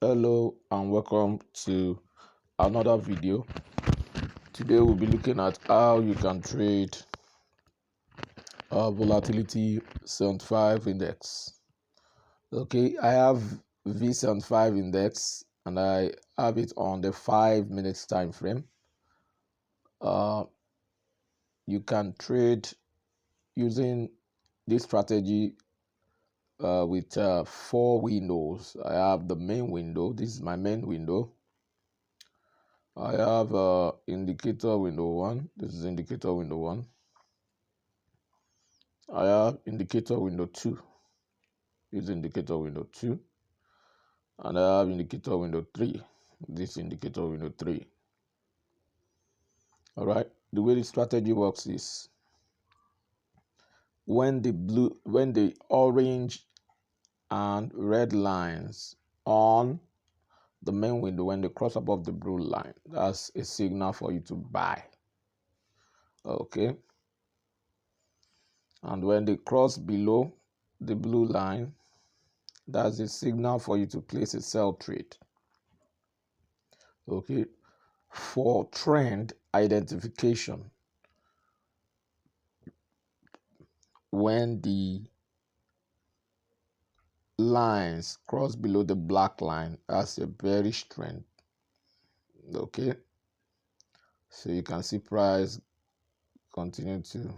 Hello and welcome to another video. Today we'll be looking at how you can trade volatility 75 index. Okay, I have V75 index and I have it on the 5 minutes time frame. You can trade using this strategy with 4 windows. I have the main window. This is my main window. I have indicator window 1. This is indicator window 1. I have indicator window 2. This is indicator window 2. And I have indicator window 3. This indicator window 3. Alright. The way the strategy works is when the orange and red lines on the main window, when they cross above the blue line, that's a signal for you to buy. Okay. And when they cross below the blue line, that's a signal for you to place a sell trade. Okay. For trend identification, when the lines cross below the black line, that's a bearish trend. Okay. So you can see price continue to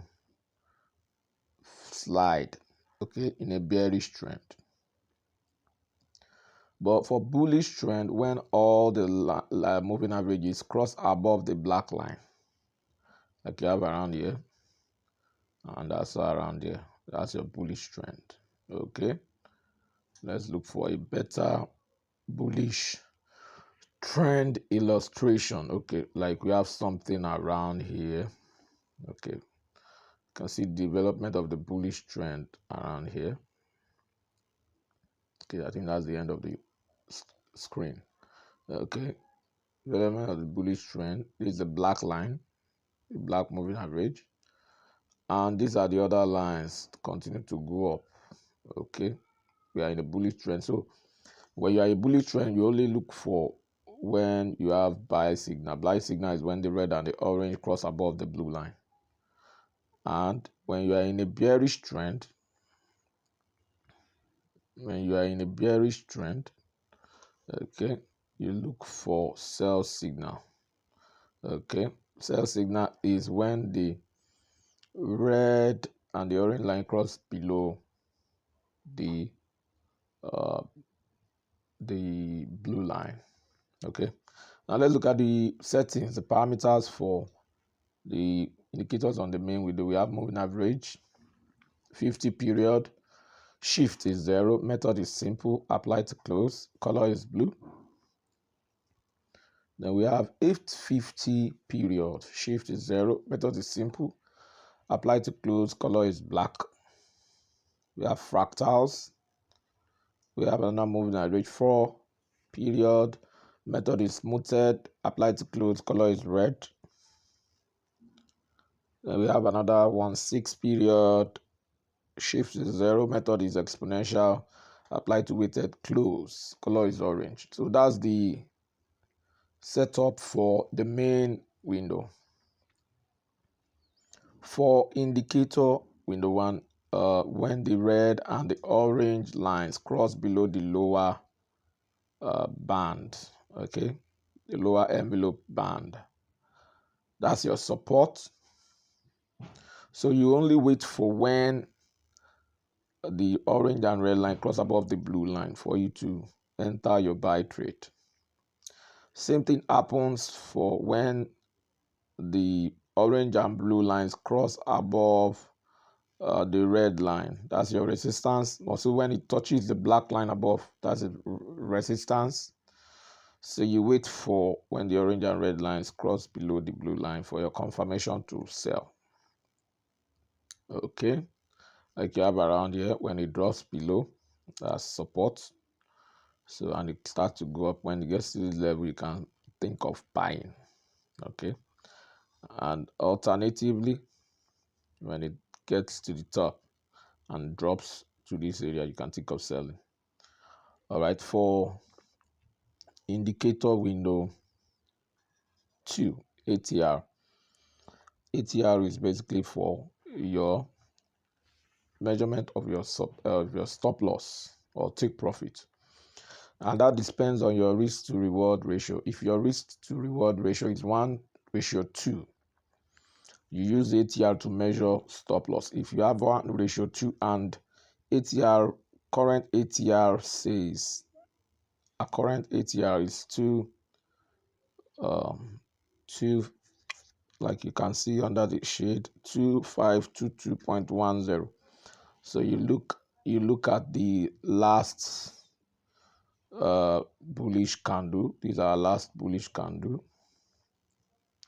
slide, okay, in a bearish trend. But for bullish trend, when all the moving averages cross above the black line, like you have around here, and that's around here, that's your bullish trend. Okay, let's look for a better bullish trend illustration. Okay, like we have something around here. Okay, you can see development of the bullish trend around here. Okay, I think that's the end of the screen. Okay, development of the bullish trend. This is the black line, the black moving average, and these are the other lines continue to go up. Okay, we are in a bullish trend. So when you are a bullish trend, you only look for when you have buy signal. Buy signal is when the red and the orange cross above the blue line. And when you are in a bearish trend, okay, you look for sell signal. Okay, sell signal is when the red and the orange line cross below the blue line. Okay, now let's look at the settings, the parameters for the indicators on the main window. We have moving average, 50 period, shift is 0, method is simple, apply to close, color is blue. Then we have 50 period, shift is 0, method is simple, apply to close, color is black. We have fractals. We have another moving average 4 period, method is smoothed, apply to close, color is red. Then we have another one, 6 period, shift is 0, method is exponential, apply to weighted close, color is orange. So that's the setup for the main window. For indicator window 1, when the red and the orange lines cross below the lower band, okay, the lower envelope band, that's your support. So you only wait for when the orange and red line cross above the blue line for you to enter your buy trade. Same thing happens for when the orange and blue lines cross above the red line. That's your resistance. Also, when it touches the black line above, that's a resistance. So you wait for when the orange and red lines cross below the blue line for your confirmation to sell. Okay, like you have around here, when it drops below, that's support. So, and it starts to go up. When it gets to this level, you can think of buying. Okay, and alternatively, when it gets to the top and drops to this area, you can think of selling. All right, for indicator window 2, ATR. ATR is basically for your measurement of your stop loss or take profit, and that depends on your risk to reward ratio. If your risk to reward ratio is 1:2, you use ATR to measure stop loss. If you have 1:2 and ATR current ATR says a current ATR is 2, 2, like you can see under the shade, 2522.10. So you look at the last bullish candle. These are our last bullish candle.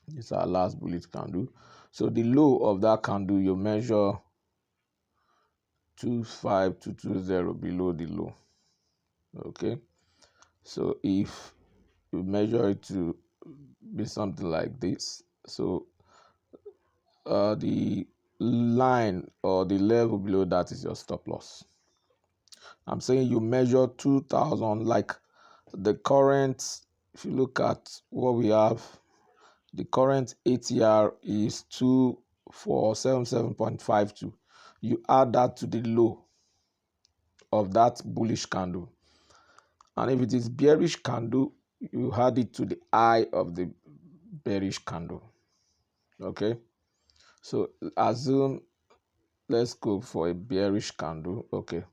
These are our last bullish candle. So the low of that candle, you measure 25220 below the low. Okay. So if you measure it to be something like this, so the line or the level below that is your stop loss. I'm saying you measure 2000, like the current, if you look at what we have, the current ATR is 2477.52. You add that to the low of that bullish candle. And if it is bearish candle, you add it to the high of the bearish candle. Okay. So assume, let's go for a bearish candle. Okay.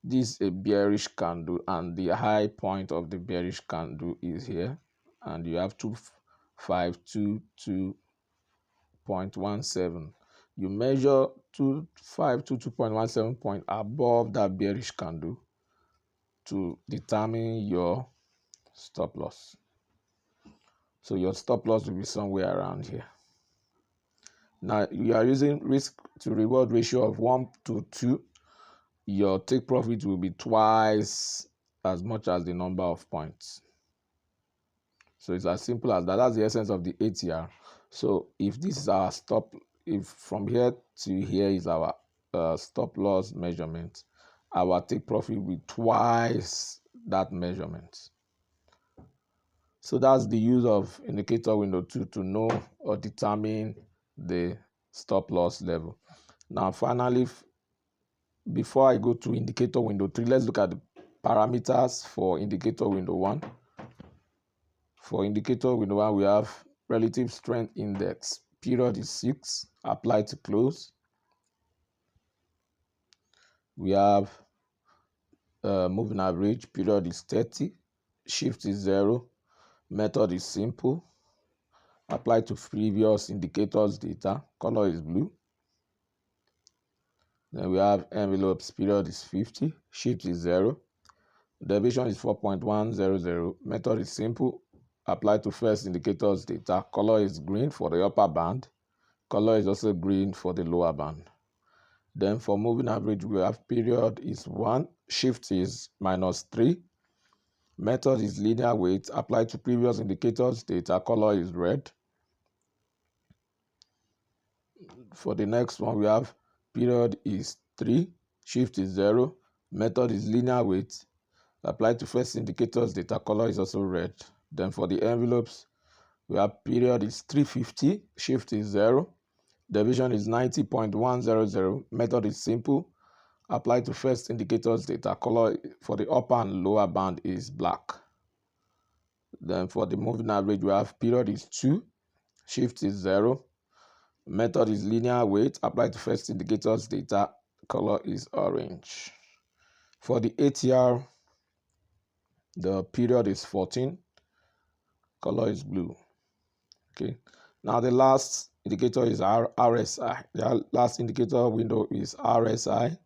This is a bearish candle and the high point of the bearish candle is here, and you have 2522.17. You measure 2522.17 point above that bearish candle to determine your stop loss. So your stop loss will be somewhere around here. Now you are using risk to reward ratio of 1:2. Your take profit will be twice as much as the number of points. So it's as simple as that. That's the essence of the ATR. So if this is our stop, if from here to here is our stop loss measurement, our take profit will be twice that measurement. So that's the use of indicator window 2 to know or determine the stop loss level. Now finally, before I go to indicator window 3, let's look at the parameters for indicator window 1. For indicator window 1, we have relative strength index. Period is 6, apply to close. We have moving average. Period is 30, shift is 0. Method is simple. Apply to previous indicators data. Color is blue. Then we have envelopes. Period is 50, shift is 0. Deviation is 4.100. Method is simple. Apply to first indicators data. Color is green for the upper band. Color is also green for the lower band. Then for moving average, we have period is 1, shift is -3. Method is linear weight. Apply to previous indicators data. Color is red. For the next one, we have period is 3, shift is 0. Method is linear weight. Apply to first indicators data. Color is also red. Then for the envelopes, we have period is 350, shift is 0. Deviation is 90.100. Method is simple. Apply to first indicators data. Color for the upper and lower band is black. Then for the moving average, we have period is 2, shift is 0. Method is linear weight. Apply to first indicators data. Color is orange. For the ATR, the period is 14. Color is blue. Okay. Now the last indicator is RSI. The last indicator window is RSI.